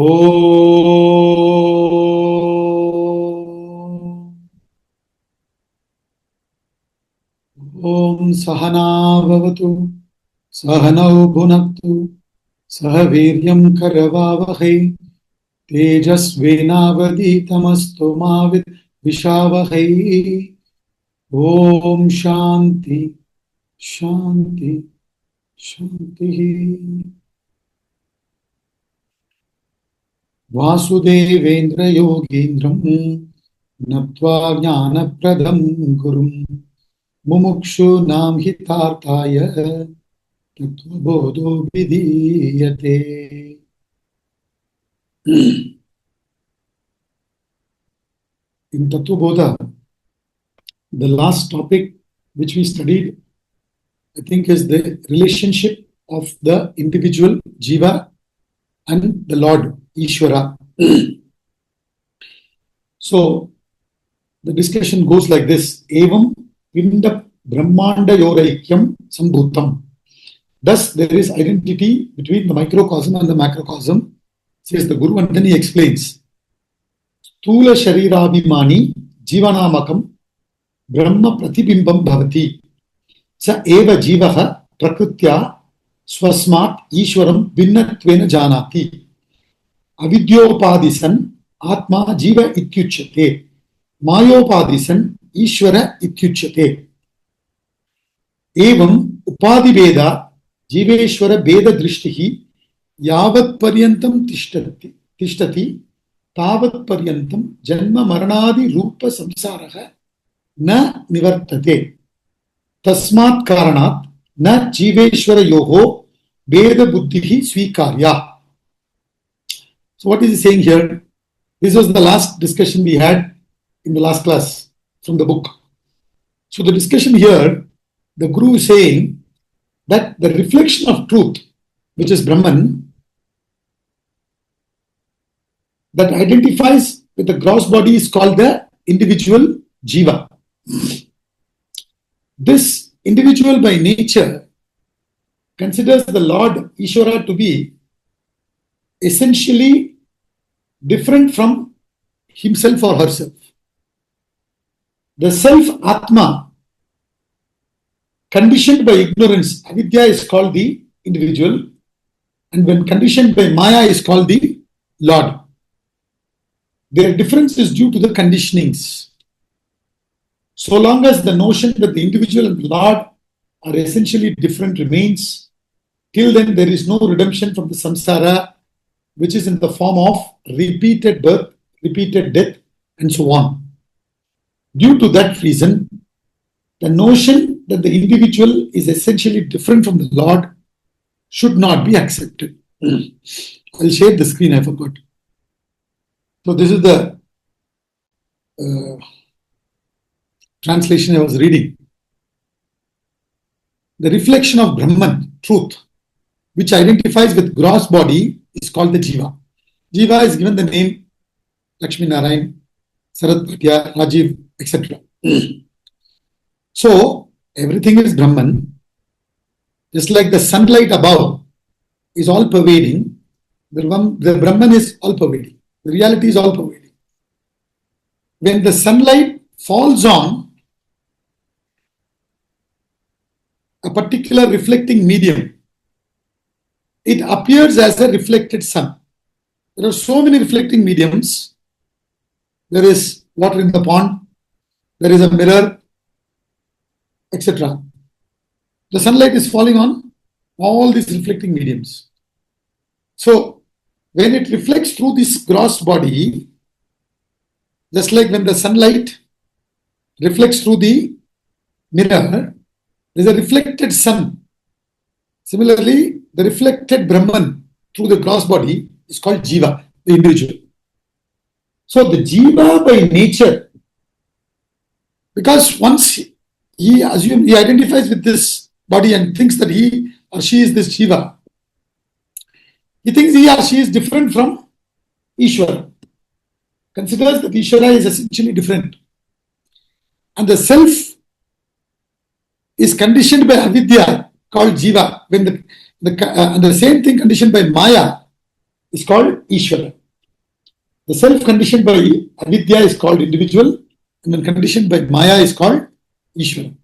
Om Sahana Bhavatu Sahanau Bhunaktu Sahaviryam Karavavahai Tejasvenavaditamastu Mavid Vishavahai. Om Shanti Shanti Shanti. Vasudevendra Yogindram Natva Jnana Pradam Gurum Mumukshu Nam Hitarthaya Tattva Bodho Vidiyate. In Tattva Bodha, the last topic which we studied, I think, is the relationship of the individual Jiva and the Lord Ishvara. So the discussion goes like this: Evam Pinda Brahmanda Yoraikyam Sambhutam. Thus, there is identity between the microcosm and the macrocosm, says the Guru, and then he explains. Stula Sharirabhimani Jivanamakam Brahma Pratibimbam Bhavati Sa Eva Jivaha Prakrutya Swasmat Ishwaram Vinnatvena Janati Avidyopadisan Atma Jiva Ityuchyate Mayopadisan Ishwara Ityuchyate Evam Upadi Veda Jiveshwara Veda Drishtihi Yavat Paryantam Tishtati Tavat Paryantam Janma Maranadi Rupa Samsaraha Na Nivartate Tasmat Karanat Na Jiveshwara Yoho Veda Buddhihi Svikarya. So what is he saying here? This was the last discussion we had in the last class from the book. So the discussion here, the Guru is saying that the reflection of truth, which is Brahman, that identifies with the gross body, is called the individual Jiva. This individual by nature considers the Lord Ishvara to be essentially different from himself or herself. The self Atma, conditioned by ignorance, avidya, is called the individual, and when conditioned by Maya is called the Lord. Their difference is due to the conditionings. So long as the notion that the individual and the Lord are essentially different remains, till then there is no redemption from the samsara, which is in the form of repeated birth, repeated death, and so on. Due to that reason, the notion that the individual is essentially different from the Lord should not be accepted. I'll share the screen, I forgot. So this is the translation I was reading. The reflection of Brahman, truth, which identifies with gross body, is called the Jiva. Jiva is given the name Lakshmi Narayan, Sarat Bhatia, Rajiv, etc. So everything is Brahman. Just like the sunlight above is all pervading, the Brahman is all pervading. The reality is all pervading. When the sunlight falls on a particular reflecting medium, it appears as a reflected sun. There are so many reflecting mediums. There is water in the pond, there is a mirror, etc. The sunlight is falling on all these reflecting mediums. So when it reflects through this gross body, just like when the sunlight reflects through the mirror, there is a reflected sun. Similarly, the reflected Brahman through the gross body is called Jiva, the individual. So the Jiva by nature, because once he identifies with this body and thinks that he or she is this Jiva, he thinks he or she is different from Ishvara, considers that Ishvara is essentially different. And the self is conditioned by avidya, called Jiva. When and the same thing conditioned by Maya is called Ishvara. The self conditioned by avidya is called individual, and when conditioned by Maya is called Ishvara.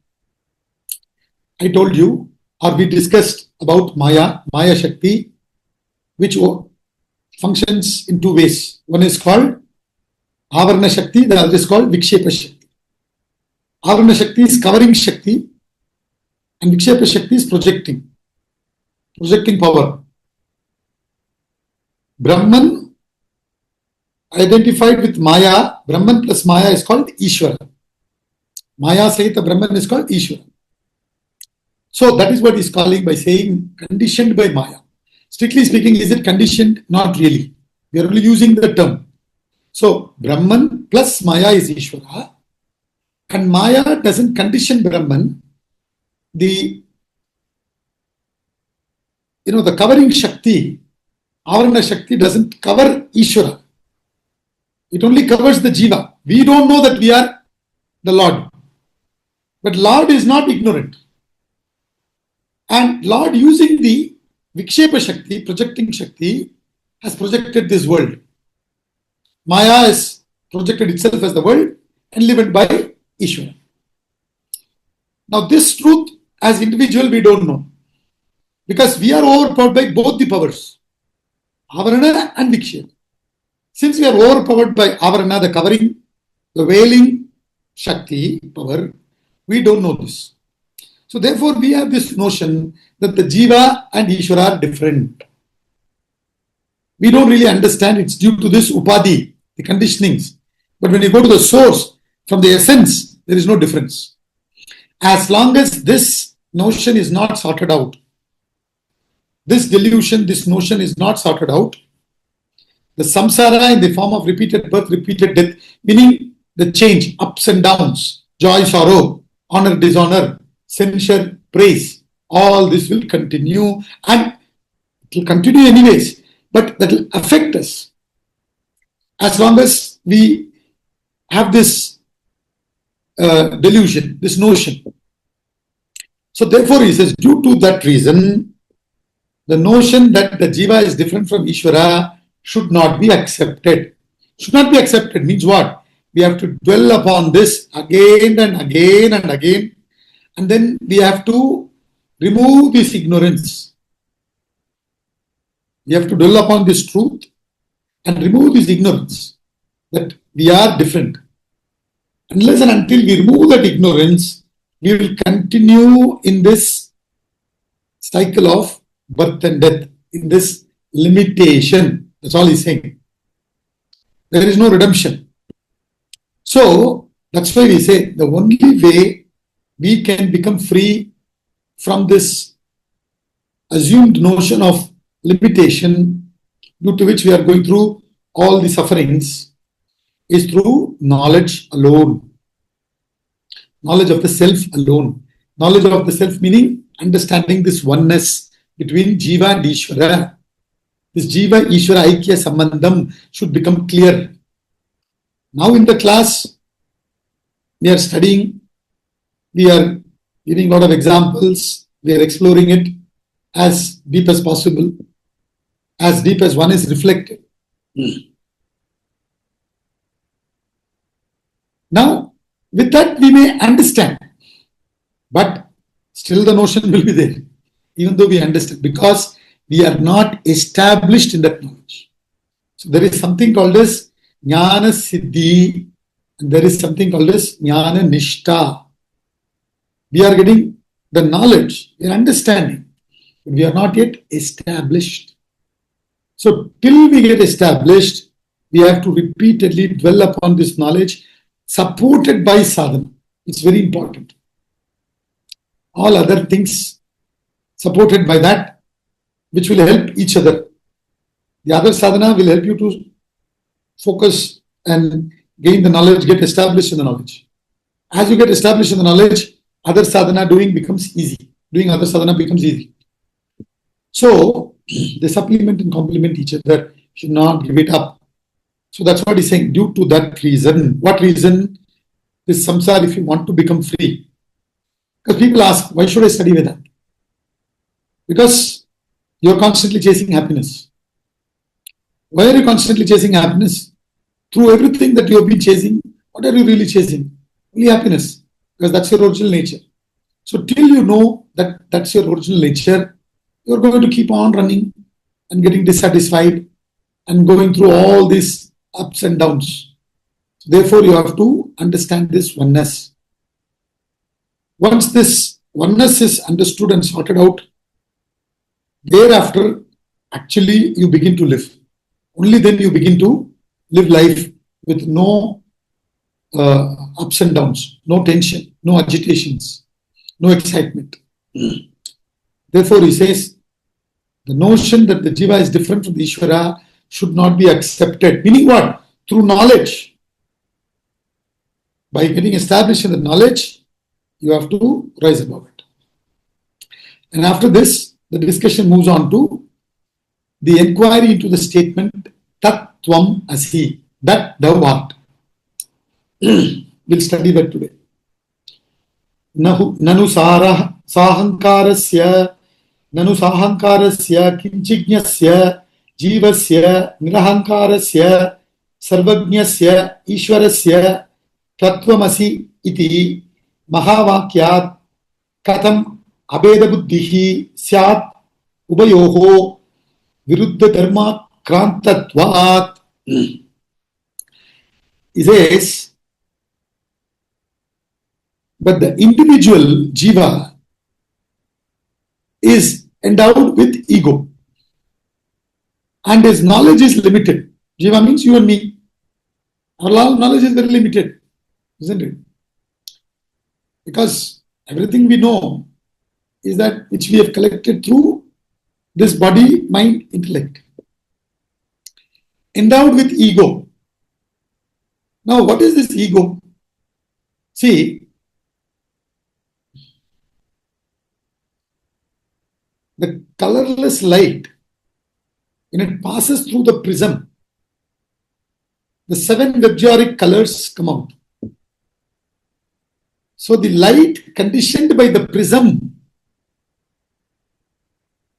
I told you, or we discussed about Maya Shakti, which functions in two ways. One is called Avarana Shakti, the other is called Vikshepa Shakti. Avarana Shakti is covering Shakti, and Vikshepa Shakti is projecting power. Brahman identified with Maya, Brahman plus Maya is called Ishvara. Maya Sahita Brahman is called Ishvara. So that is what he's calling by saying conditioned by Maya. Strictly speaking, is it conditioned? Not really. We are only using the term. So Brahman plus Maya is Ishvara, and Maya doesn't condition Brahman. The covering Shakti, Avarana Shakti doesn't cover Ishvara. It only covers the Jiva. We don't know that we are the Lord. But Lord is not ignorant. And Lord, using the Vikshepa Shakti, projecting Shakti, has projected this world. Maya has projected itself as the world and lived by Ishvara. Now this truth as individual we don't know, because we are overpowered by both the powers, Avarana and Vikshepa. Since we are overpowered by Avarana, the covering, the veiling Shakti power, we don't know this. So therefore we have this notion that the Jiva and Ishvara are different. We don't really understand it's due to this Upadhi, the conditionings. But when you go to the source, from the essence, there is no difference. As long as this notion is not sorted out, this delusion, this notion is not sorted out, the samsara in the form of repeated birth, repeated death, meaning the change, ups and downs, joy, sorrow, honor, dishonor, censure, praise, all this will continue, and it will continue anyways, but that will affect us as long as we have this delusion, this notion. So therefore he says, due to that reason, the notion that the Jiva is different from Ishvara should not be accepted. Should not be accepted means what? We have to dwell upon this again and again and again, and then we have to remove this ignorance. We have to dwell upon this truth and remove this ignorance that we are different. Unless and until we remove that ignorance, we will continue in this cycle of birth and death, in this limitation. That's all he's saying. There is no redemption. So that's why we say the only way we can become free from this assumed notion of limitation due to which we are going through all the sufferings is through knowledge alone. Knowledge of the self alone. Knowledge of the self meaning understanding this oneness between Jiva and Ishvara. This Jiva Ishvara Aikya Sambandham should become clear. Now in the class, we are studying, we are giving a lot of examples, we are exploring it as deep as possible, as deep as one is reflected. Now, with that we may understand, but still the notion will be there, even though we understand, because we are not established in that knowledge. So there is something called as Jnana Siddhi, and there is something called as Jnana Nishta. We are getting the knowledge, we are understanding, but we are not yet established. So till we get established, we have to repeatedly dwell upon this knowledge, supported by sadhana. It's very important. All other things supported by that, which will help each other. The other sadhana will help you to focus and gain the knowledge, get established in the knowledge. As you get established in the knowledge, other sadhana doing becomes easy. Doing other sadhana becomes easy. So they supplement and complement each other. Should not give it up. So that's what he's saying. Due to that reason, what reason? This samsara, if you want to become free. Because people ask, why should I study Vedanta? Because you're constantly chasing happiness. Why are you constantly chasing happiness? Through everything that you have been chasing, what are you really chasing? Only happiness, because that's your original nature. So till you know that that's your original nature, you're going to keep on running and getting dissatisfied and going through all these ups and downs. Therefore, you have to understand this oneness. Once this oneness is understood and sorted out, thereafter, actually, you begin to live. Only then you begin to live life with no ups and downs, no tension, no agitations, no excitement. Therefore, he says, the notion that the Jiva is different from the Ishvara should not be accepted. Meaning what? Through knowledge. By getting established in the knowledge, you have to rise above it. And after this, the discussion moves on to the inquiry into the statement Tattvam Asi, that thou art. We'll study that today. Nanu sahankarasya kinchijnasya jivasya nirahankarasya sarvajnasya ishwarasya tatvamasi iti mahavakyat katam abeda buddhihi syat ubayoho viruddha dharma krantatvat. He says, but the individual jiva is endowed with ego and his knowledge is limited. Jiva means you and me. Our knowledge is very limited, isn't it? Because everything we know is that which we have collected through this body, mind, intellect. Endowed with ego. Now, what is this ego? See, the colorless light, when it passes through the prism, the 7 Vibgoric colors come out. So the light conditioned by the prism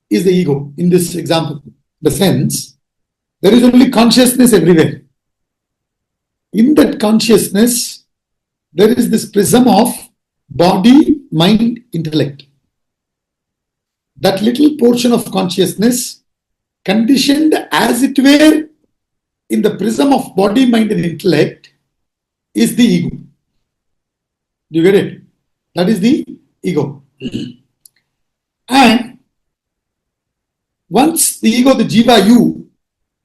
is the ego in this example. The sense, there is only consciousness everywhere. In that consciousness, there is this prism of body, mind, intellect. That little portion of consciousness, conditioned as it were in the prism of body, mind, and intellect, is the ego. Do you get it? That is the ego. And once the ego, the jiva, you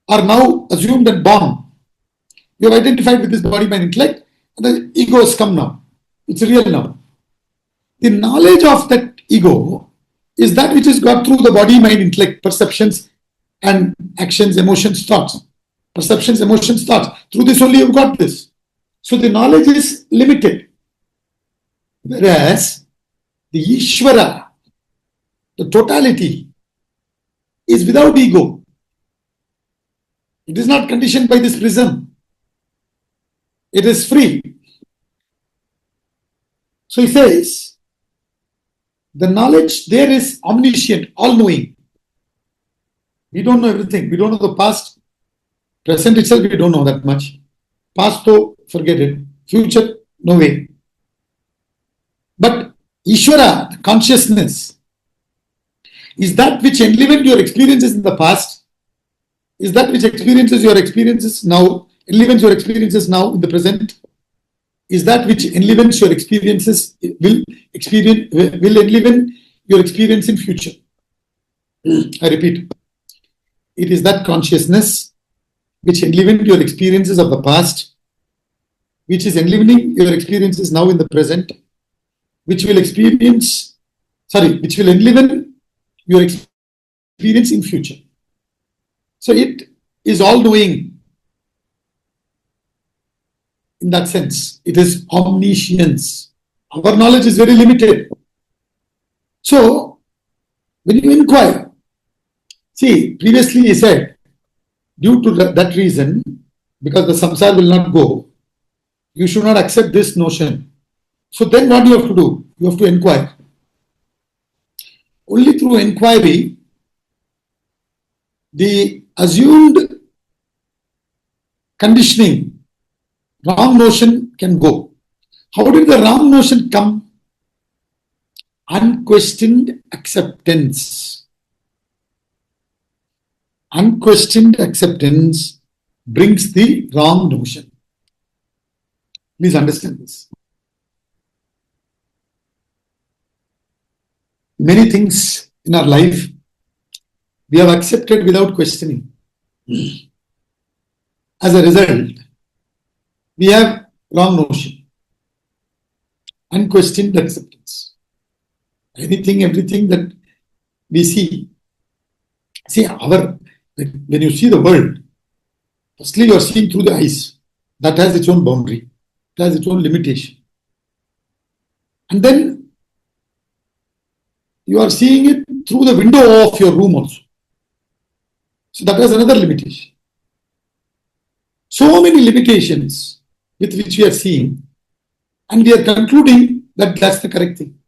are now assumed and born, you have identified with this body, mind, intellect, and the ego has come now. It's real now. The knowledge of that ego is that which is got through the body, mind, intellect, perceptions and actions, emotions, thoughts. Perceptions, emotions, thoughts. Through this only you've got this. So the knowledge is limited. Whereas the Ishvara, the totality, is without ego. It is not conditioned by this prism. It is free. So he says, the knowledge there is omniscient, all-knowing. We don't know everything. We don't know the past. Present itself, we don't know that much. Past, though, forget it. Future, no way. But Ishvara, the consciousness, is that which enlivened your experiences in the past, is that which experiences your experiences now, enlivens your experiences now in the present, is that which enlivens your experiences, will enliven your experience in future. I repeat, it is that consciousness which enlivened your experiences of the past, which is enlivening your experiences now in the present, which will enliven your experience in future. So it is all-knowing. In that sense, it is omniscience. Our knowledge is very limited. So, when you inquire, see, previously he said, due to that reason, because the samsara will not go, you should not accept this notion. So then what do you have to do? You have to inquire. Only through inquiry, the assumed conditioning, wrong notion can go. How did the wrong notion come? Unquestioned acceptance. Unquestioned acceptance brings the wrong notion. Please understand this. Many things in our life we have accepted without questioning. As a result, we have wrong notion. Unquestioned acceptance. Anything, everything that we see. When you see the world, firstly you are seeing through the eyes. That has its own boundary. It has its own limitation. And then you are seeing it through the window of your room also. So that has another limitation. So many limitations with which we are seeing, and we are concluding that that's the correct thing.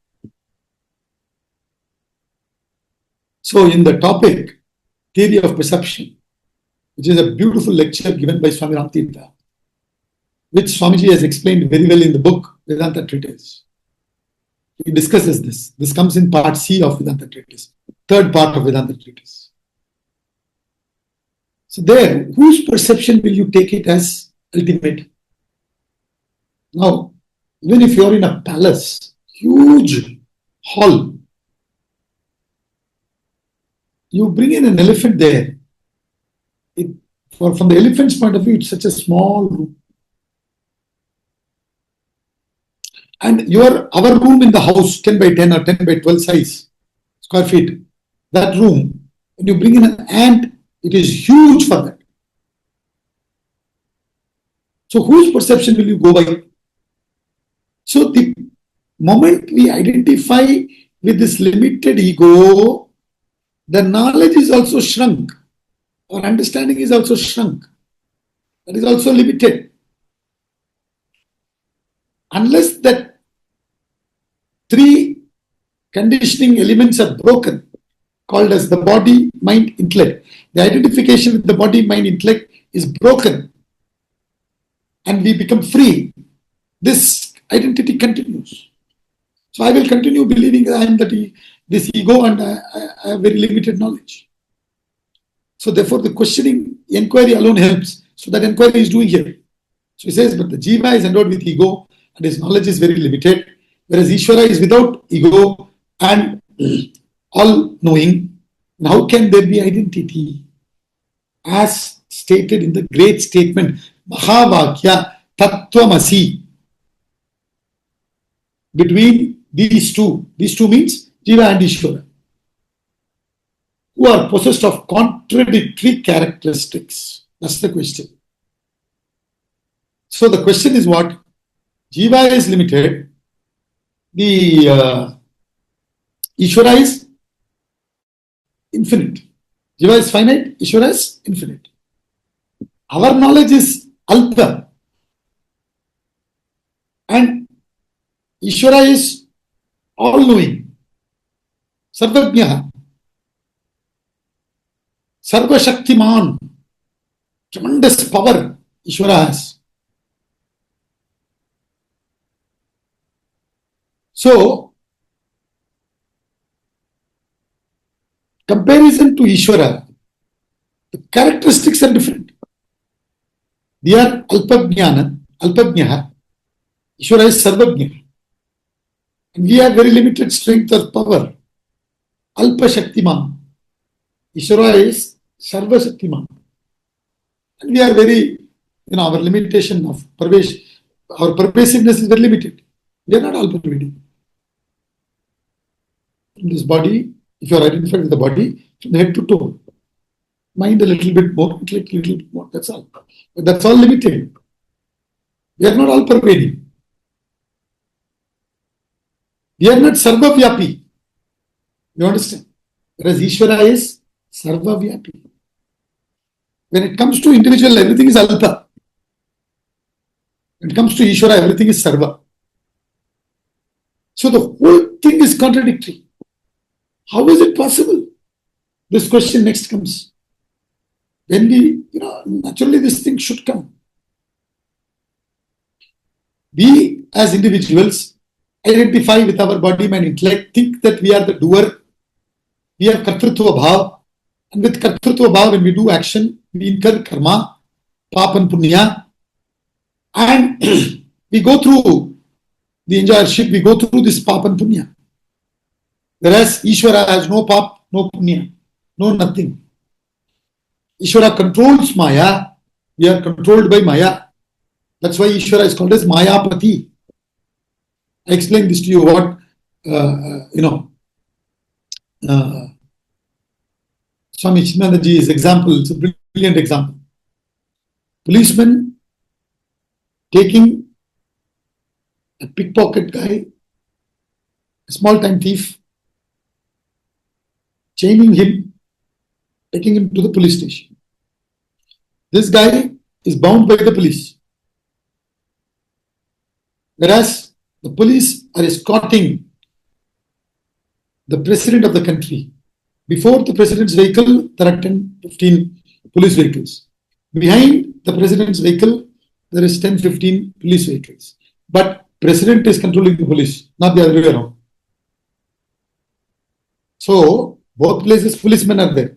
So in the topic, theory of perception, which is a beautiful lecture given by Swami Ramtirtha, which Swamiji has explained very well in the book Vedanta Treatise. He discusses this. This comes in part C of Vedanta Treatise, third part of Vedanta Treatise. So there, whose perception will you take it as ultimate? Now, even if you are in a palace, huge hall, you bring in an elephant there. From the elephant's point of view, it's such a small room. And our room in the house, 10 by 10 or 10 by 12 size, square feet, that room, when you bring in an ant, it is huge for that. So whose perception will you go by? So the moment we identify with this limited ego, the knowledge is also shrunk. Our understanding is also shrunk. That is also limited. Unless that three conditioning elements are broken, called as the body, mind, intellect. The identification with the body, mind, intellect is broken, and we become free. This identity continues. So I will continue believing that I am this ego and I have very limited knowledge. So therefore the questioning, inquiry alone helps. So that inquiry is doing here. So he says, but the jiva is endowed with ego and his knowledge is very limited, whereas Ishvara is without ego and all-knowing. And how can there be identity? As stated in the great statement, Mahavakya Tattvamasi. Between these two means Jiva and Ishvara, who are possessed of contradictory characteristics. That's the question. So the question is what? Jiva is limited, the Ishvara is infinite. Jiva is finite, Ishvara is infinite. Our knowledge is alpa, and Ishvara is all-knowing, sarvajñah, sarvashaktiman, tremendous power Ishvara has. So, comparison to Ishvara, the characteristics are different. They are alpajnana, alpajñah, Ishvara is sarvajñah. And we have very limited strength or power. Alpa Shaktiman. Ishvara is Sarva Shaktiman. And we are very, our limitation of our pervasiveness is very limited. We are not all pervading. In this body, if you are identified with the body, from the head to toe, mind a little bit more, intellect a little bit more, that's all. But that's all limited. We are not all pervading. We are not sarvavyapi. You understand? Whereas Ishvara is sarvavyapi. When it comes to individual, everything is alpa. When it comes to Ishvara, everything is sarva. So the whole thing is contradictory. How is it possible? This question next comes. When we, naturally this thing should come. We as individuals identify with our body, mind, intellect, think that we are the doer, we have kartrutva bhav, and with kartrutva bhav, when we do action, we incur karma, pap and punya, and we go through the enjoyership, we go through this pap and punya. Whereas Ishvara has no pap, no punya, no nothing. Ishvara controls Maya, we are controlled by Maya. That's why Ishvara is called as Mayapati. I explained this to you what, Swami Chinmanandaji's example, it's a brilliant example. Policeman taking a pickpocket guy, a small time thief, chaining him, taking him to the police station. This guy is bound by the police. Whereas the police are escorting the president of the country. Before the president's vehicle, there are 10, 15 police vehicles. Behind the president's vehicle, there is 10, 15 police vehicles. But president is controlling the police, not the other way around. So, both places policemen are there.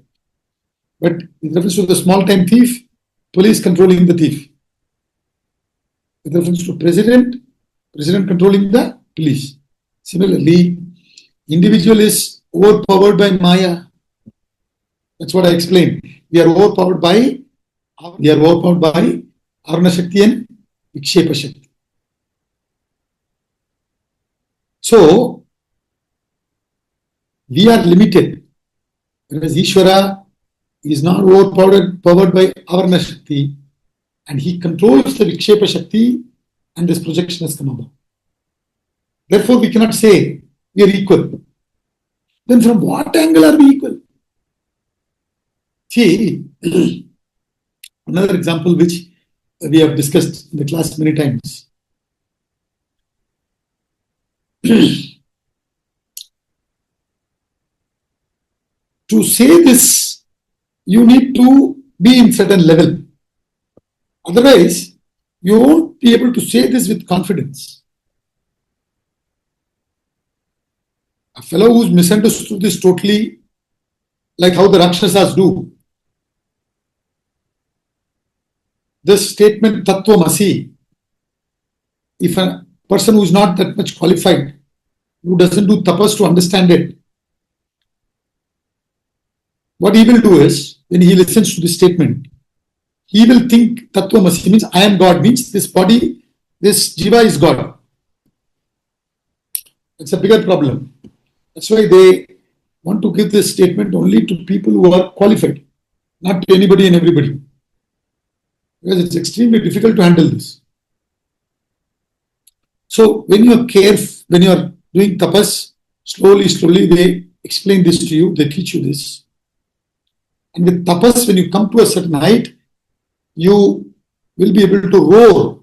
But with reference to the small time thief, police controlling the thief. With reference to president controlling the police. Similarly, individual is overpowered by Maya. That's what I explained. We are overpowered by Aruna Shakti and Vikshepa Shakti. So, we are limited. Whereas Ishvara is not overpowered by Avarna Shakti, and he controls the Vikshepa Shakti, and this projection has come about. Therefore, we cannot say we are equal. Then from what angle are we equal? See, another example which we have discussed in the class many times. To say this, you need to be in certain level. Otherwise, you won't be able to say this with confidence. A fellow who's misunderstood this totally, like how the Rakshasas do. This statement, Tattva Masi, if a person who is not that much qualified, who doesn't do tapas to understand it, what he will do is, when he listens to this statement, he will think Tattva Masi means I am God, means this body, this jiva is God. It's a bigger problem. That's why they want to give this statement only to people who are qualified, not to anybody and everybody. Because it's extremely difficult to handle this. So when you are doing tapas, slowly they explain this to you, they teach you this. And with tapas, when you come to a certain height, you will be able to roar,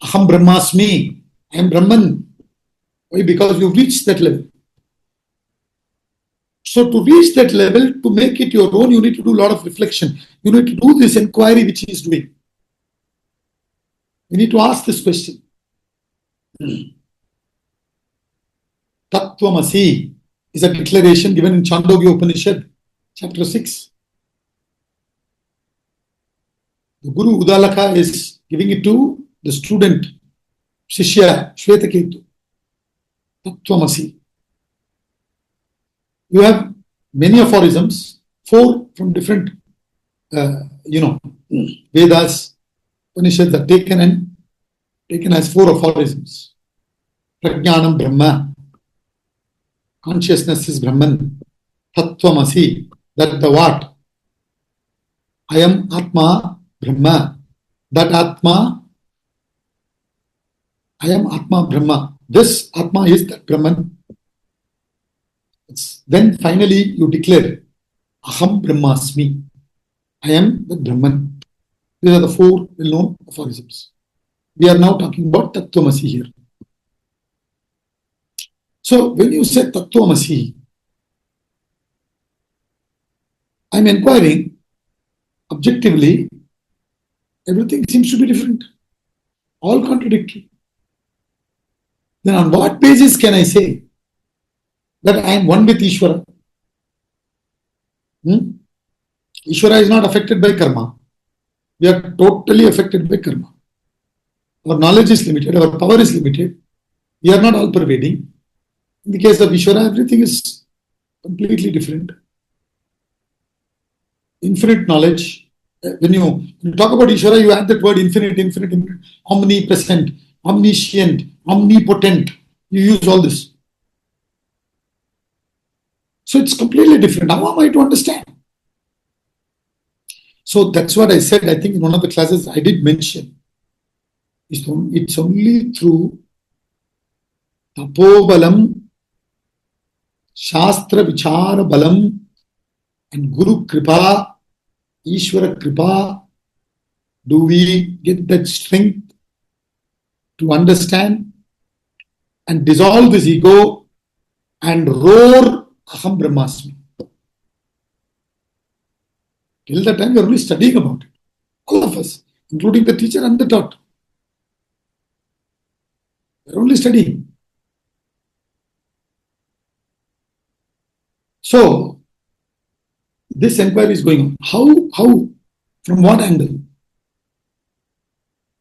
Aham Brahmasmi, I am Brahman. Why? Because you've reached that level. So to reach that level, to make it your own, you need to do a lot of reflection. You need to do this inquiry which he is doing. You need to ask this question. Tattvamasi is a declaration given in Chandogya Upanishad, chapter 6. The Guru Udalaka is giving it to the student, Shishya Shvetaketu. Tattvamasi. You have many aphorisms, 4 from different, Vedas, Upanishads are taken as 4 aphorisms. Prajnanam Brahma. Consciousness is Brahman. Tattvamasi. That the what? I am Atma Brahma. That Atma, I am Atma Brahma. This Atma is that Brahman. Then finally you declare Aham Brahmasmi. I am the Brahman. These are the 4 well-known aphorisms. We are now talking about Tattvamasi here. So when you say Tattvamasi, I am inquiring objectively, everything seems to be different, all contradictory. then on what basis can I say that I am one with Ishvara? Ishvara is not affected by karma. We are totally affected by karma. Our knowledge is limited, our power is limited. We are not all pervading. In the case of Ishvara, everything is completely different. Infinite knowledge. When you talk about Ishvara, you add that word infinite, omnipresent, omniscient, omnipotent. You use all this. So it's completely different. How am I to understand? So that's what I said. I think in one of the classes I did mention. It's only through tapobalam, shastra vichara balam, and guru kripa, Ishvara kripa, do we get that strength to understand and dissolve this ego and roar aham brahmasmi. Till that time we are only studying about it. All of us, including the teacher and the taught. We are only studying. So this inquiry is going on. How? From what angle?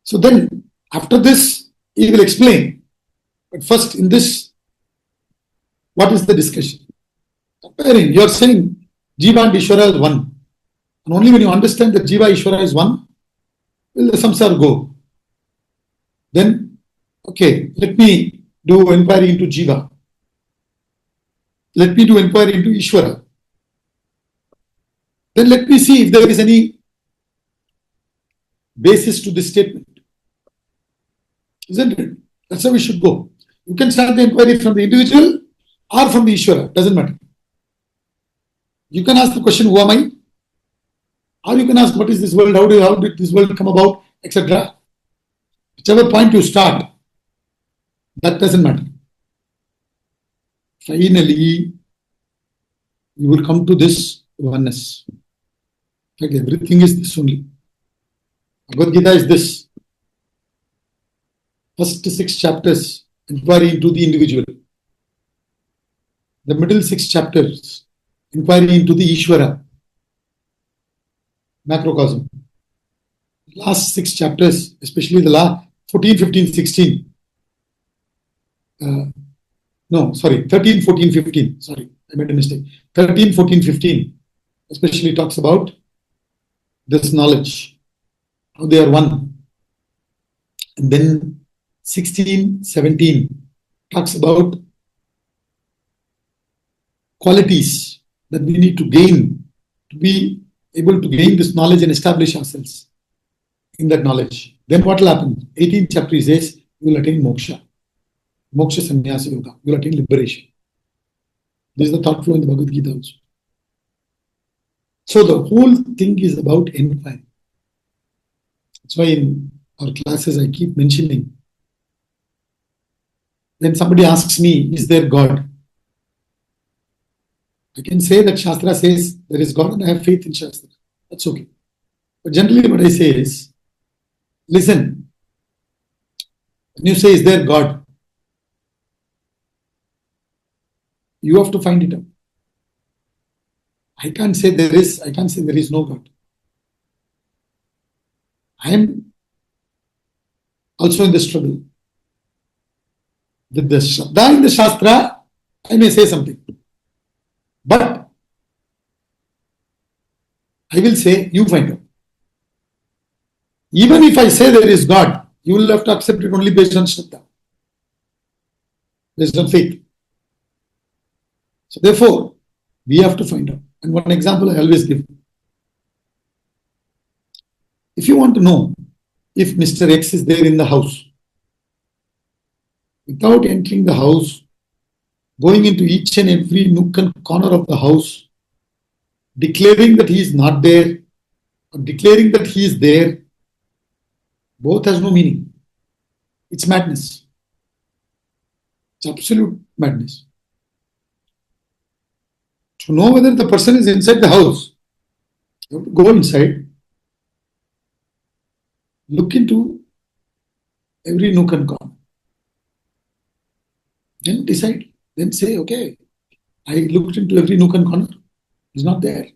So then, after this, he will explain. But first, in this, what is the discussion? Comparing, you are saying Jiva and Ishvara is one. And only when you understand that Jiva Ishvara is one, will the samsara go. Then, okay, let me do inquiry into Jiva. Let me do inquiry into Ishvara. Then let me see if there is any basis to this statement. Isn't it? That's how we should go. You can start the inquiry from the individual or from the Ishvara. Doesn't matter. You can ask the question, who am I? Or you can ask, what is this world? How did this world come about? Etc. Whichever point you start, that doesn't matter. Finally, you will come to this oneness. Like everything is this only. Bhagavad-gita is this. First 6 chapters, inquiry into the individual. The middle 6 chapters, inquiry into the Ishvara, macrocosm. Last 6 chapters, especially the last 14, 15, 16. 13, 14, 15. Sorry, I made a mistake. 13, 14, 15 especially talks about this knowledge, how they are one. And then 16, 17 talks about qualities that we need to gain to be able to gain this knowledge and establish ourselves in that knowledge. Then what will happen? 18th chapter says you will attain moksha. Moksha sannyasa yoga. You will attain liberation. This is the thought flow in the Bhagavad Gita also. So the whole thing is about inquiry. That's why in our classes I keep mentioning. When somebody asks me, is there God? I can say that Shastra says there is God and I have faith in Shastra. That's okay. But generally what I say is, listen, when you say, is there God? You have to find it out. I can't say there is, I can't say there is no God. I am also in the struggle. With the Shabda in the Shastra, I may say something. But I will say, you find out. Even if I say there is God, you will have to accept it only based on Shraddha, based on faith. So therefore, we have to find out. And one example I always give. If you want to know if Mr. X is there in the house, without entering the house, going into each and every nook and corner of the house, declaring that he is not there, or declaring that he is there, both has no meaning. It's madness. It's absolute madness. To know whether the person is inside the house, you have to go inside, look into every nook and corner. Then decide. Then say, okay, I looked into every nook and corner. He's not there.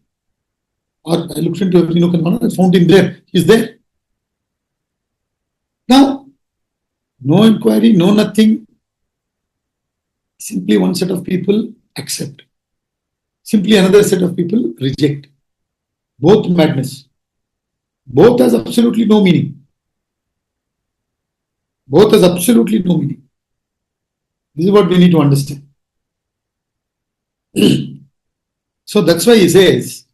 Or I looked into every nook and corner. I found him there. He's there. Now, no inquiry, no nothing. Simply one set of people accept. Simply another set of people reject. Both madness. Both has absolutely no meaning. Both has absolutely no meaning. This is what we need to understand. So that's why he says,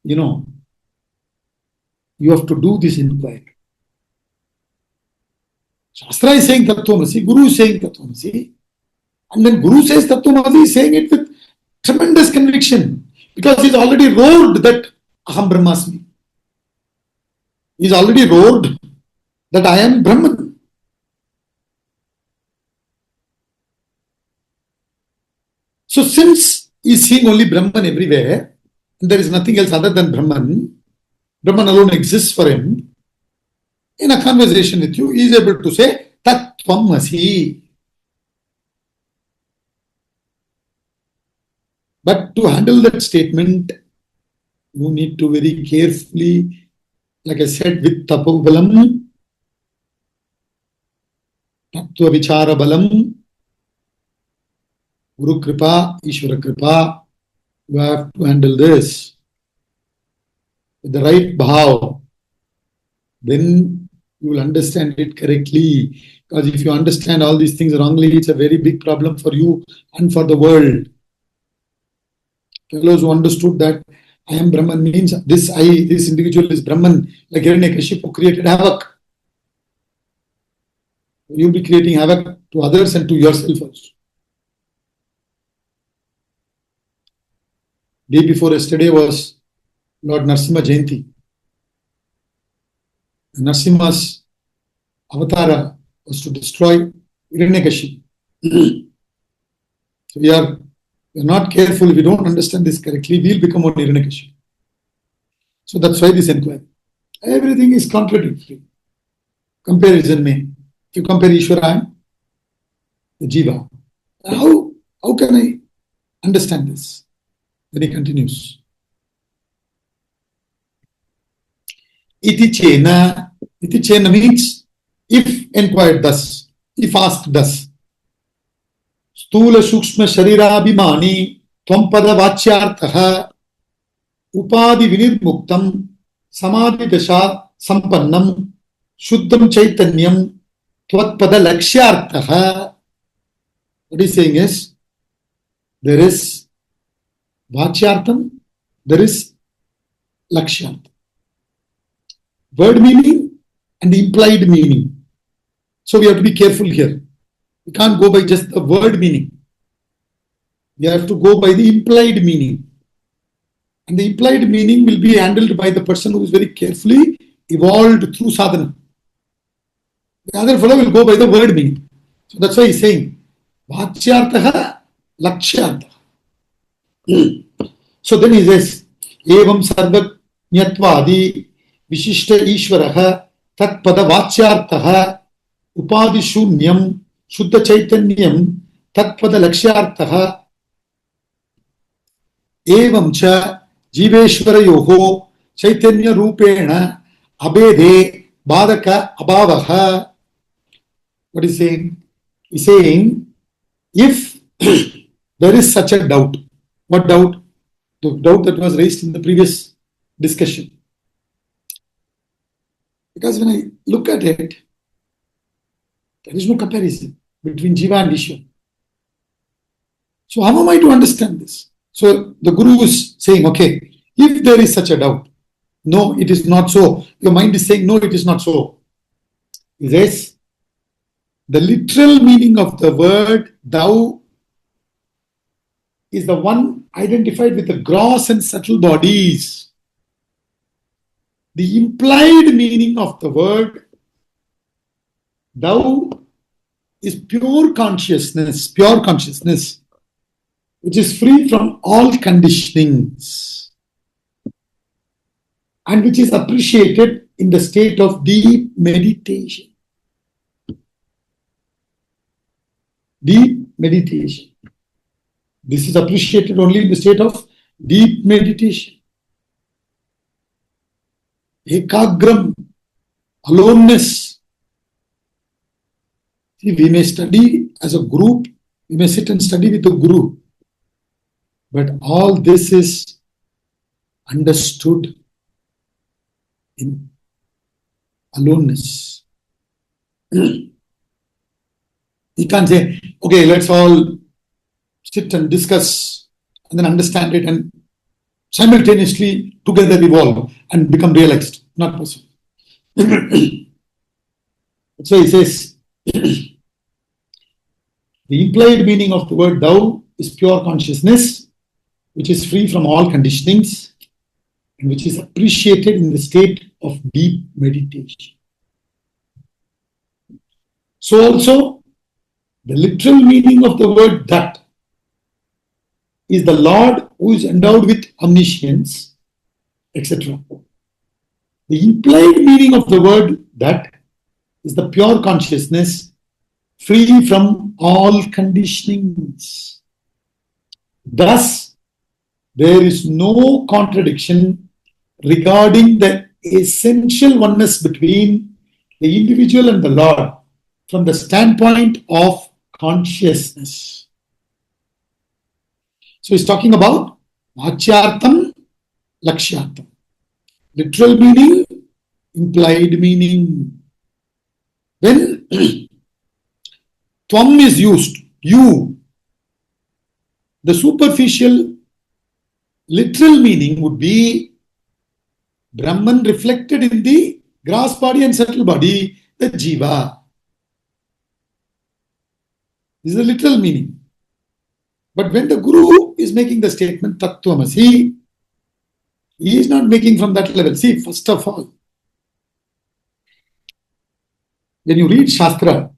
you have to do this inquiry. Shastra is saying Tattvamasi, Guru is saying Tattvamasi. And when Guru says Tattvamasi, he is saying it with tremendous conviction. Because he's already roared that Aham Brahmasmi. He's already roared that I am Brahman. So since he's seeing only Brahman everywhere, and there is nothing else other than Brahman, Brahman alone exists for him, in a conversation with you, he is able to say, Tattvamasi. But to handle that statement, you need to very carefully, like I said, with tapobalam, tattva vichara balam, Guru Kripa, Ishvara Kripa, you have to handle this with the right bhav. Then you will understand it correctly. Because if you understand all these things wrongly, it's a very big problem for you and for the world. Fellows who understood that I am Brahman means this individual is Brahman, like Hiranyakashipu created havoc. You'll be creating havoc to others and to yourself also. Day before yesterday was Lord Narasimha Jayanti. Narasimha's avatara was to destroy Hiranyakashipu. So we are not careful, if we don't understand this correctly, we'll become more Hiranyakashipu. So that's why this inquiry. Everything is contradictory. Comparison may. If you compare Ishvara and the Jiva, how can I understand this? Then he continues. Iti chena. Iti chena means if inquired thus, if asked thus. Stula Shukshma Sharirabhimani Tvam-pada Vachyarthaha Upadi Vinirmuktam Samadhi Dasha Sampannam Shuddham Chaitanyam Tvat-pada Lakshyarthaha. What he's saying is, there is Vachyartham, there is Lakshyartham. Word meaning and implied meaning. So we have to be careful here. We can't go by just the word meaning. We have to go by the implied meaning. And the implied meaning will be handled by the person who is very carefully evolved through sadhana. The other fellow will go by the word meaning. So that's why he's saying, Vachyarthaha Lakshyarthaha. So then he says, Evam Sarvajñatvadi Vishishta Ishvaraha Tatpada Vachyarthaha Upadi Shunyam Shuddha Chaitanyam Tatpada Lakshyarthaha Evam cha Jiveshvara Yoho Chaitanya Rupena Abede Bhadaka Abhavaha. What is he saying? He's saying, if there is such a doubt, what doubt? The doubt that was raised in the previous discussion. Because when I look at it, there is no comparison between Jiva and Ishvara. So how am I to understand this? So the Guru is saying, okay, if there is such a doubt, no, it is not so. Your mind is saying, no, it is not so. He says, the literal meaning of the word thou is the one identified with the gross and subtle bodies. The implied meaning of the word thou is pure consciousness, which is free from all conditionings and which is appreciated in the state of deep meditation. deep meditation. This is appreciated only in the state of deep meditation. Ekagram, aloneness. See, we may study as a group, we may sit and study with a guru, but all this is understood in aloneness. You can't say, okay, let's all sit and discuss and then understand it and simultaneously together evolve and become realized. Not possible. So he says, the implied meaning of the word thou is pure consciousness, which is free from all conditionings and which is appreciated in the state of deep meditation. So also, the literal meaning of the word that is the Lord who is endowed with omniscience, etc. The implied meaning of the word that is the pure consciousness free from all conditionings. Thus, there is no contradiction regarding the essential oneness between the individual and the Lord from the standpoint of consciousness. So he's talking about Vachyartham, Lakshyartham. Literal meaning, implied meaning. When Tvam is used, you, the superficial literal meaning would be Brahman reflected in the gross body and subtle body, the Jiva. This is the literal meaning. But when the Guru is making the statement Tattvamasi, he is not making from that level. See, first of all, when you read Shastra,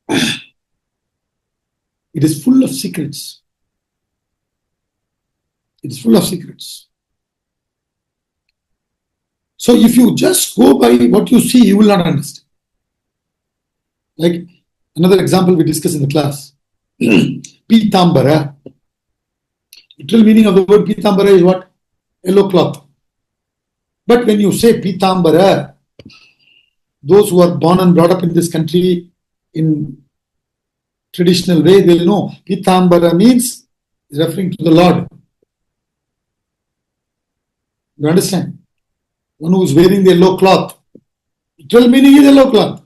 it is full of secrets. It is full of secrets. So if you just go by what you see, you will not understand. Like another example we discussed in the class. Pitambara. Literal meaning of the word Pitambara is what? Yellow cloth. But when you say Pitambara, those who are born and brought up in this country in traditional way, they'll know Pitambara means referring to the Lord. You understand? One who is wearing the yellow cloth. Literal meaning is yellow cloth.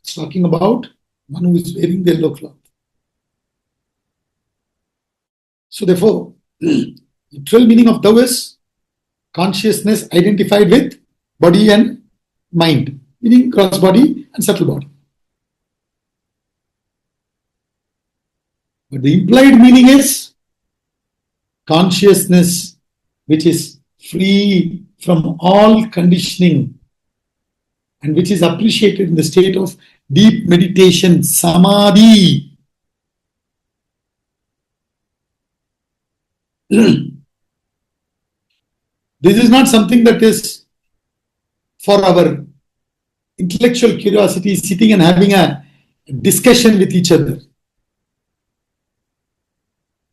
It's talking about one who is wearing the yellow cloth. So therefore, literal meaning of thou is consciousness identified with body and mind, meaning gross body and subtle body. But the implied meaning is consciousness which is free from all conditioning and which is appreciated in the state of deep meditation, samadhi. This is not something that is for our intellectual curiosity, sitting and having a discussion with each other.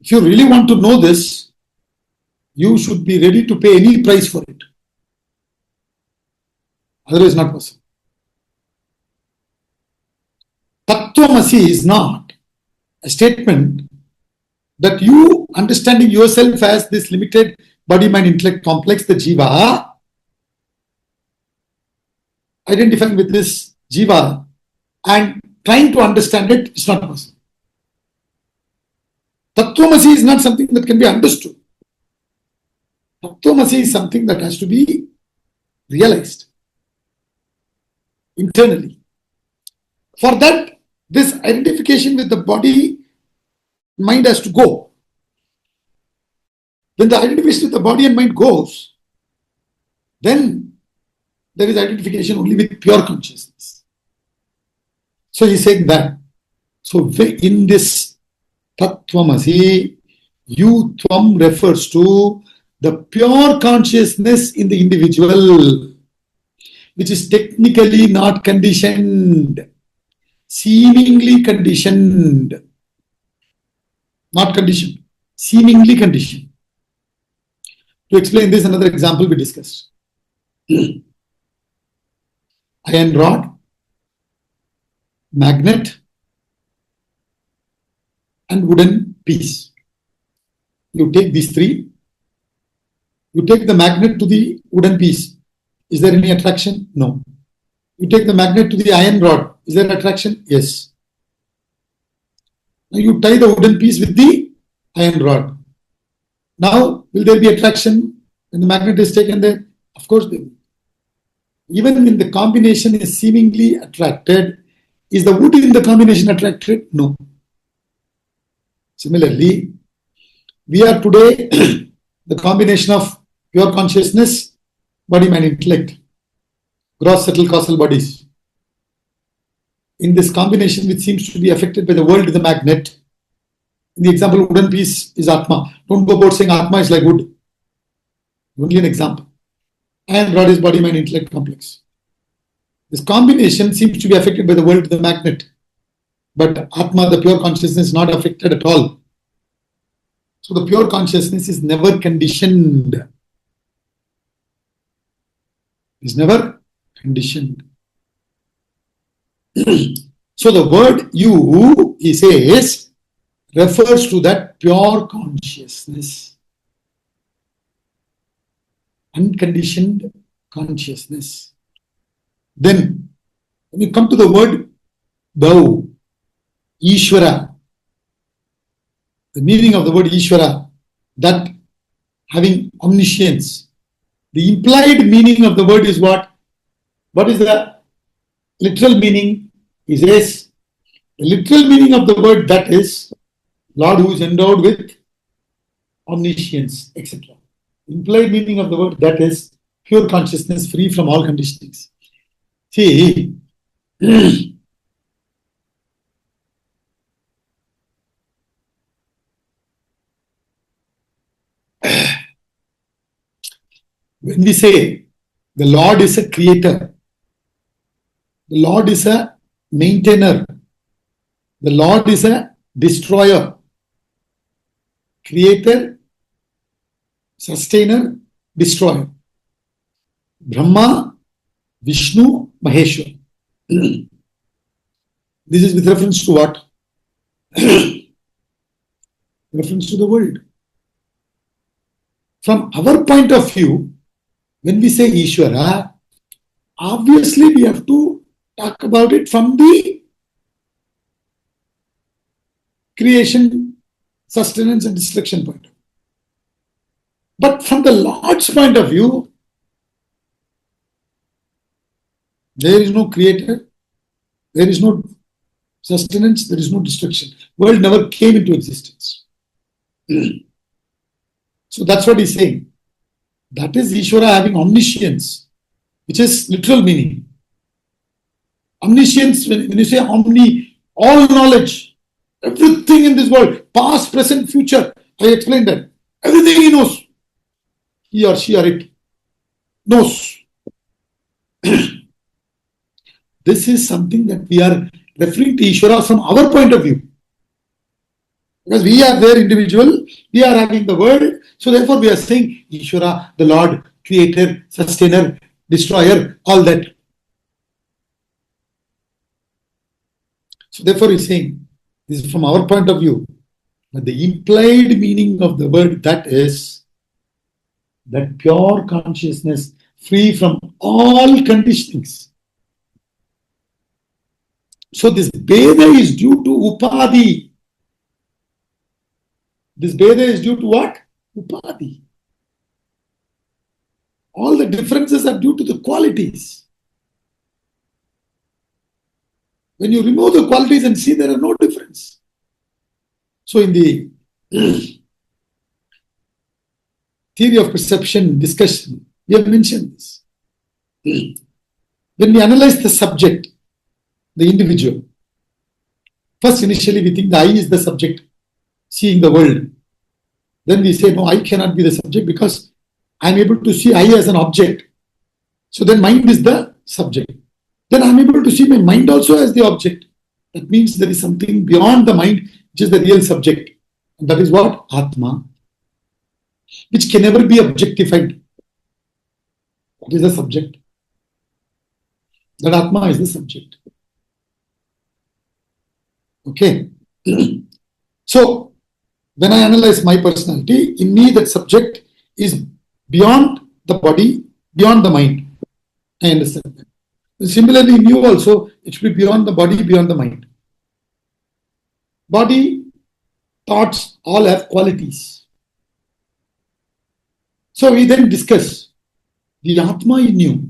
If you really want to know this, you should be ready to pay any price for it. Otherwise, not possible. Tattvamasi is not a statement that you understanding yourself as this limited body, mind, intellect complex, the Jiva, identifying with this Jiva and trying to understand it is not possible. Tattvamasi is not something that can be understood. Tattvamasi is something that has to be realized internally. For that, this identification with the body, mind has to go. When the identification with the body and mind goes, then there is identification only with pure consciousness. So he's saying that. So in this Tattvamasi, you Tvam refers to the pure consciousness in the individual, which is technically not conditioned, seemingly conditioned, not conditioned, seemingly conditioned. To explain this, another example we discussed. Iron rod, magnet, and wooden piece. You take these three, you take the magnet to the wooden piece. Is there any attraction? No. You take the magnet to the iron rod. Is there attraction? Yes. Now you tie the wooden piece with the iron rod. Now, will there be attraction when the magnet is taken there? Of course there will. Even when the combination is seemingly attracted, is the wood in the combination attracted? No. Similarly, we are today the combination of pure consciousness, body, mind, intellect, gross, subtle, causal bodies. In this combination, which seems to be affected by the world, the magnet. In the example, wooden piece is Atma. Don't go about saying Atma is like wood. Only an example. And rod is body, mind, intellect complex. This combination seems to be affected by the world, the magnet. But Atma, the pure consciousness, is not affected at all. So the pure consciousness is never conditioned. Is never conditioned. So the word you, he says, refers to that pure consciousness. Unconditioned consciousness. Then, when you come to the word thou, Ishvara, the meaning of the word Ishvara, that having omniscience, the implied meaning of the word is what? What is the literal meaning? He says, the literal meaning of the word that is Lord who is endowed with omniscience, etc. Implied meaning of the word that is pure consciousness free from all conditionings. See, when we say the Lord is a creator, the Lord is a maintainer, the Lord is a destroyer, creator, sustainer, destroyer. Brahma, Vishnu, Maheshwar. This is with reference to what? Reference to the world. From our point of view, when we say Ishvara, obviously we have to talk about it from the creation, sustenance and destruction point of view. But from the Lord's point of view, there is no creator, there is no sustenance, there is no destruction. World never came into existence. So that's what he's saying. That is Ishvara having omniscience, which is literal meaning. Omniscience, when you say omni, all knowledge, everything in this world, past, present, future, I explained that. Everything he knows. He or she or it knows. This is something that we are referring to Ishvara from our point of view. Because we are there individual, we are having the world, so therefore we are saying Ishvara, the Lord, creator, sustainer, destroyer, all that. So therefore he is saying, this is from our point of view, but the implied meaning of the word that is that pure consciousness free from all conditionings. So this Bheda is due to Upadhi. This Bheda is due to what? Upadhi. All the differences are due to the qualities. When you remove the qualities and see there are no difference. So in the theory of perception discussion, we have mentioned this. When we analyze the subject, the individual, first initially we think the I is the subject seeing the world. Then we say, no, I cannot be the subject because I am able to see I as an object. So then mind is the subject. Then I'm able to see my mind also as the object. That means there is something beyond the mind, which is the real subject. And that is what? Atma, which can never be objectified. What is the subject? That Atma is the subject. Okay. So, when I analyze my personality, in me that subject is beyond the body, beyond the mind. I understand that. Similarly, in you also, it should be beyond the body, beyond the mind. Body, thoughts, all have qualities. So we then discuss the Atma in you,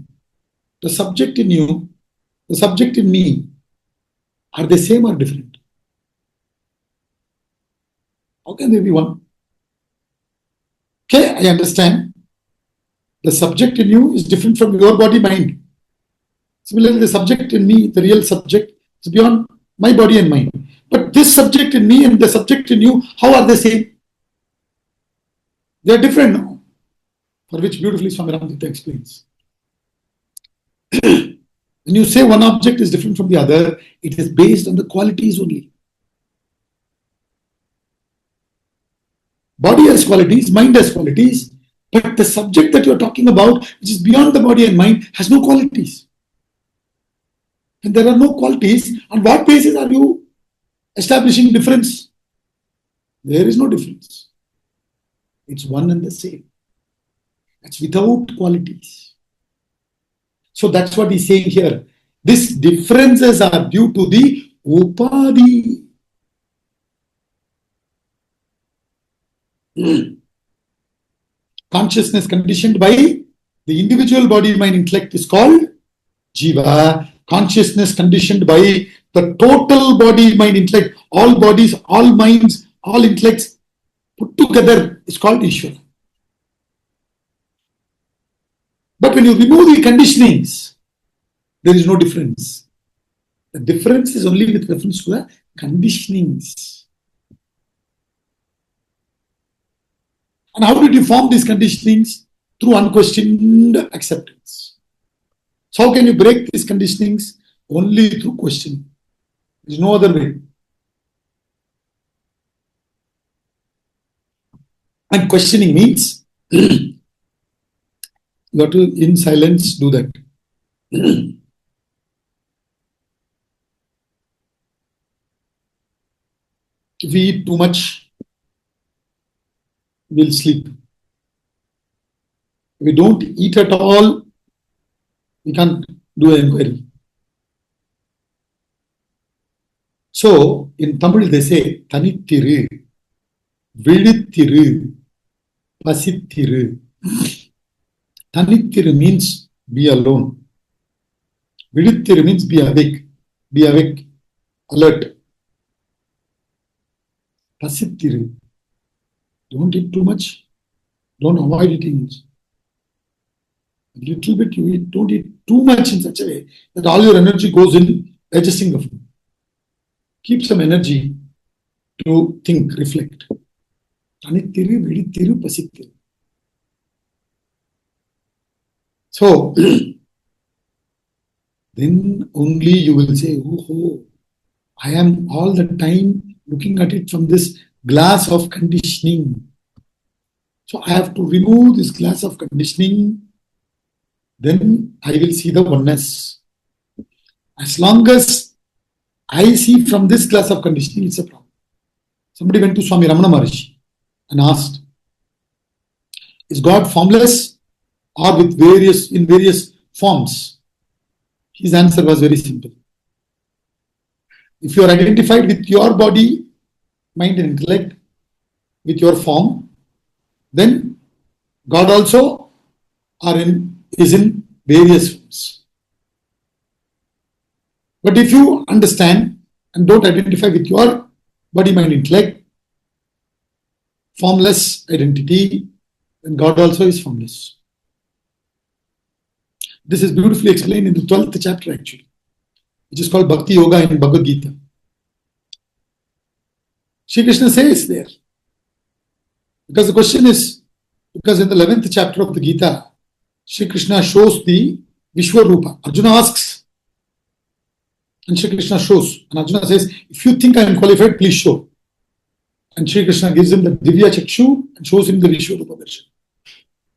the subject in you, the subject in me. Are they same or different? How can they be one? Okay, I understand. The subject in you is different from your body, mind. Similarly, the subject in me, the real subject, is beyond my body and mind. But this subject in me and the subject in you, how are they same? They are different, no? For which beautifully Swami Ramdita explains. When you say one object is different from the other, it is based on the qualities only. Body has qualities, mind has qualities, but the subject that you're talking about, which is beyond the body and mind, has no qualities. And there are no qualities, on what basis are you establishing difference? There is no difference. It's one and the same. It's without qualities. So that's what he's saying here. These differences are due to the upadhi. Consciousness conditioned by the individual body, mind, intellect is called jiva. Consciousness conditioned by the total body, mind, intellect, all bodies, all minds, all intellects put together is called Ishvara. But when you remove the conditionings, there is no difference. The difference is only with reference to the conditionings. And how did you form these conditionings? Through unquestioned acceptance. So how can you break these conditionings? Only through questioning. There is no other way. And questioning means you have to, in silence, do that. If we eat too much, we'll sleep. If we don't eat at all, we can't do an inquiry. So, in Tamil they say, Tanittiru, Vidittiru, Pasittiru. Tanittiru means be alone. Vidittiru means be awake, alert. Pasittiru, don't eat too much, don't avoid eating much. A little bit you eat, don't eat too much in such a way that all your energy goes in digesting the food. Keep some energy to think, reflect. Tanittiru, Vidittiru, Pasittiru. So, then only you will say, oh, I am all the time looking at it from this glass of conditioning. So I have to remove this glass of conditioning, then I will see the oneness. As long as I see from this glass of conditioning, it's a problem. Somebody went to Swami Ramana Maharishi and asked, is God formless or in various forms? His answer was very simple. If you are identified with your body, mind and intellect, with your form, then God also is in various forms. But if you understand and don't identify with your body, mind, intellect, formless identity, then God also is formless. This is beautifully explained in the 12th chapter actually, which is called Bhakti Yoga in Bhagavad-gita. Shri Krishna says there, because the question is, because in the 11th chapter of the Gita, Shri Krishna shows the Vishwarupa. Arjuna asks, and Shri Krishna shows. And Arjuna says, if you think I am qualified, please show. And Shri Krishna gives him the Divya Chakshu and shows him the Vishwarupa Darshana.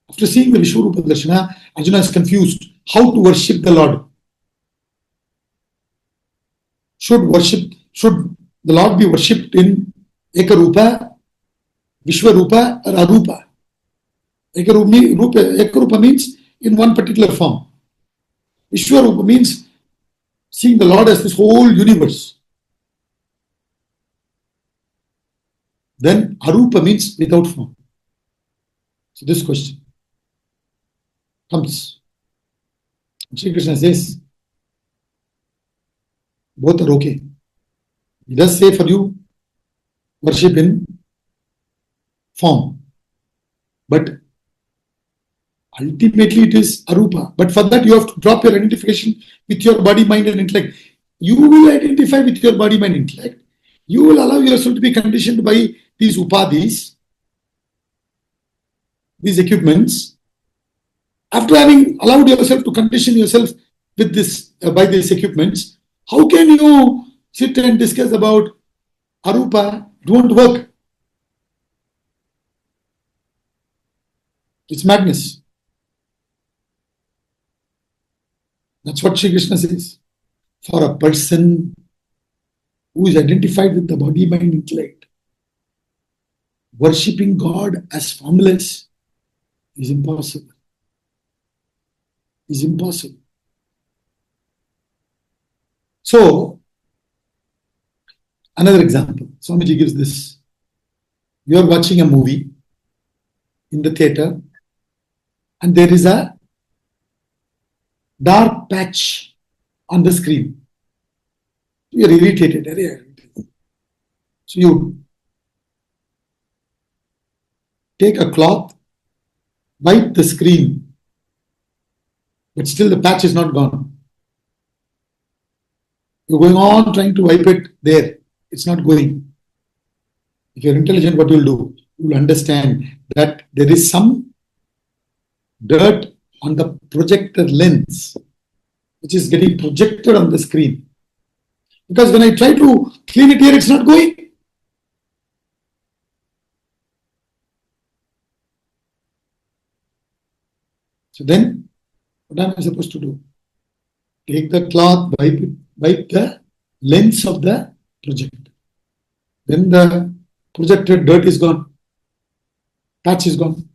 After seeing the Vishwarupa Darshana, Arjuna is confused how to worship the Lord. Should the Lord be worshipped in Ekarupa, Vishwarupa, or Arupa? Ekarupa means in one particular form. Vishwarupa means seeing the Lord as this whole universe. Then Arupa means without form. So this question comes. Shri Krishna says, both are okay. He does say for you, worship in form. But ultimately it is Arupa. But for that you have to drop your identification with your body, mind and intellect. You will identify with your body, mind, intellect. You will allow yourself to be conditioned by these upadhis, these equipments. After having allowed yourself to condition yourself with this by these equipments, how can you sit and discuss about Arupa? It won't work. It's madness. That's what Shri Krishna says. For a person who is identified with the body, mind, intellect, worshipping God as formless is impossible. Is impossible. So, another example, Swamiji gives this. You are watching a movie in the theater and there is a dark patch on the screen. You are irritated. So you take a cloth, wipe the screen, but still the patch is not gone. You're going on trying to wipe it there. It's not going. If you're intelligent, what you'll do? You'll understand that there is some dirt on the projector lens which is getting projected on the screen. Because when I try to clean it here, it's not going. So then, what am I supposed to do? Take the cloth, wipe the lens of the projector. Then the projected dirt is gone. Patch is gone.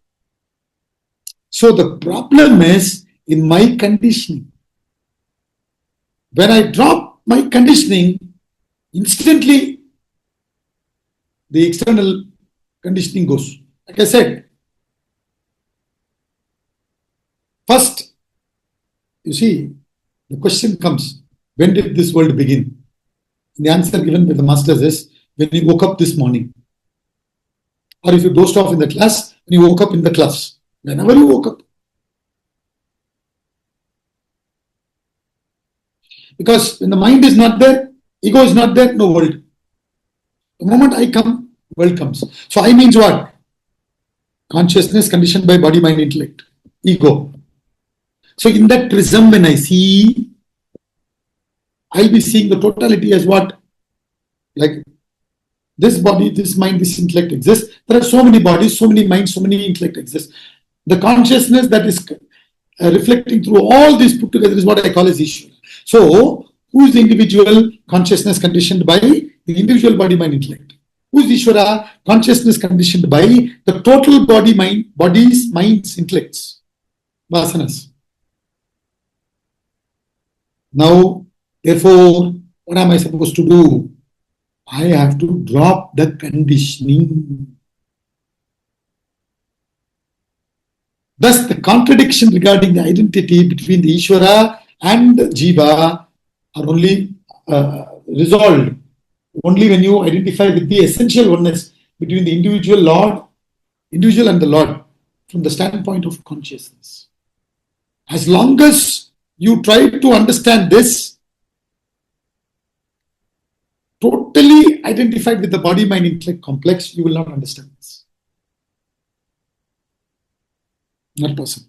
So the problem is in my conditioning. When I drop my conditioning, instantly the external conditioning goes. Like I said, first, you see, the question comes, when did this world begin? The answer given by the masters is, when you woke up this morning. Or if you dozed off in the class, when you woke up in the class. Whenever you woke up. Because when the mind is not there, ego is not there, no world. The moment I come, world comes. So I means what? Consciousness conditioned by body, mind, intellect. Ego. So in that prism, when I see, I'll be seeing the totality as what? Like this body, this mind, this intellect exists. There are so many bodies, so many minds, so many intellect exists. The consciousness that is reflecting through all these put together is what I call as Ishvara. So, who is the individual consciousness conditioned by the individual body, mind, intellect? Who is Ishvara? Consciousness conditioned by the total body, mind, bodies, minds, intellects, vasanas. Now, therefore, what am I supposed to do? I have to drop the conditioning. Thus, the contradiction regarding the identity between the Ishvara and Jiva are only resolved only when you identify with the essential oneness between the individual and the Lord from the standpoint of consciousness. As long as you try to understand this, totally identified with the body, mind, intellect complex, you will not understand this. Not possible.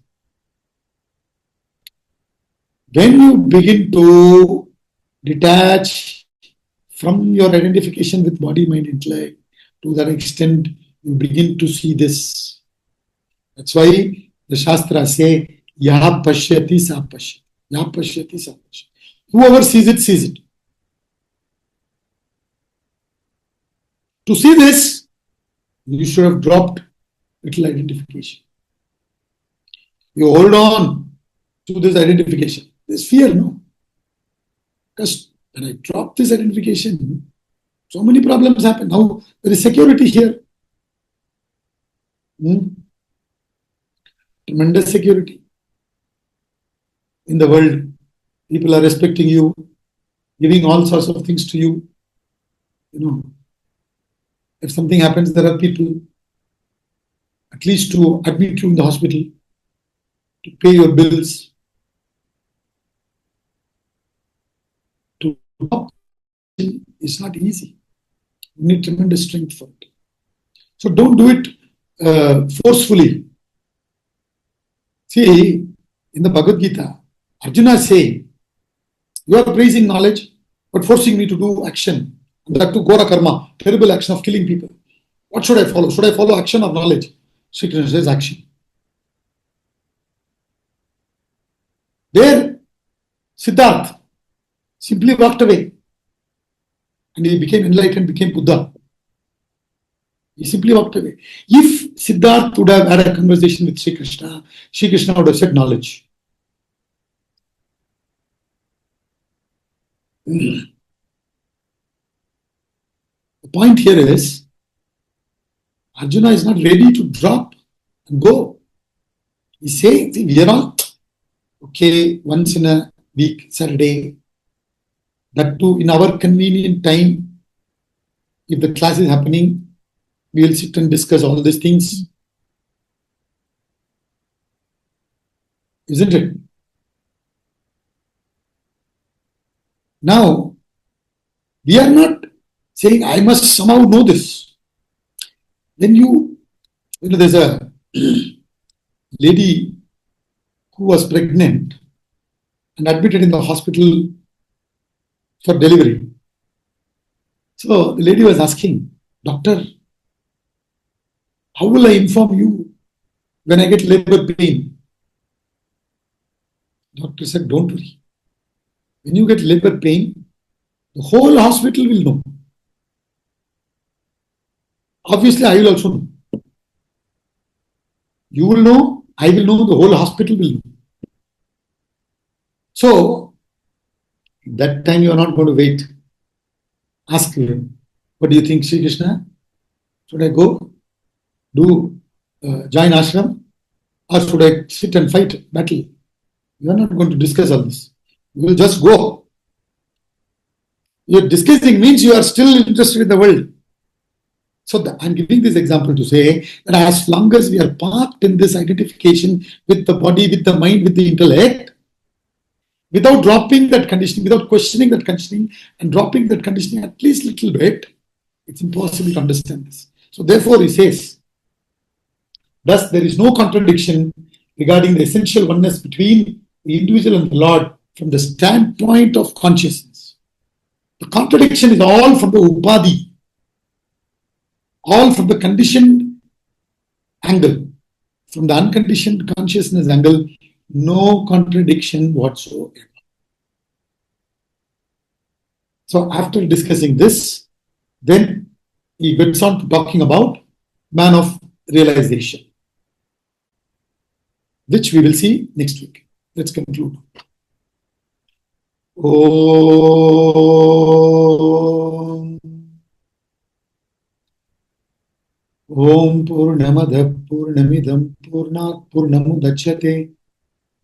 When you begin to detach from your identification with body, mind, intellect, to that extent, you begin to see this. That's why the Shastras say, Yaha pashyati sa pashyati. Yaha pashyati sa pashyati. Whoever sees it, sees it. To see this, you should have dropped little identification. You hold on to this identification. There's fear, no? Because when I drop this identification, so many problems happen. Now there is security here. Tremendous security in the world. People are respecting you, giving all sorts of things to you. You know, if something happens, there are people at least to admit you in the hospital, to pay your bills, to stop. It's not easy. You need tremendous strength for it. So don't do it forcefully. See, in the Bhagavad-gita, Arjuna is saying, you are praising knowledge, but forcing me to do action. That to Gora Karma, terrible action of killing people. What should I follow? Should I follow action or knowledge? Sri Krishna says action. There, Siddhartha simply walked away and he became enlightened, became Buddha. He simply walked away. If Siddhartha would have had a conversation with Sri Krishna would have said knowledge. The point here is, Arjuna is not ready to drop and go. He's saying, see, we are all, okay, once in a week, Saturday, that too in our convenient time, if the class is happening, we will sit and discuss all these things. Isn't it? Now, we are not saying, I must somehow know this. Then there's a lady who was pregnant and admitted in the hospital for delivery. So the lady was asking, Doctor, how will I inform you when I get labor pain? Doctor said, don't worry. When you get labor pain, the whole hospital will know. Obviously, I will also know. You will know, I will know, the whole hospital will know. So, that time you are not going to wait. Ask him, what do you think, Sri Krishna? Should I go, join ashram, or should I sit and fight battle? You are not going to discuss all this. You will just go. Your discussing means you are still interested in the world. So I'm giving this example to say that as long as we are parked in this identification with the body, with the mind, with the intellect, without dropping that conditioning, without questioning that conditioning and dropping that conditioning at least a little bit, it's impossible to understand this. So therefore he says, thus there is no contradiction regarding the essential oneness between the individual and the Lord from the standpoint of consciousness. The contradiction is all from the upadhi, all from the conditioned angle. From the unconditioned consciousness angle, no contradiction whatsoever. So after discussing this, then he gets on to talking about man of realization, which we will see next week. Let's conclude. Om Purnamada Purnamidam Purnat Purnamudachyate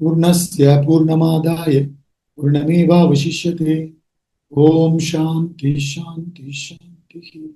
Purnasya Purnamadaya Purnameva Vashishyate. Om Shanti Shanti Shanti.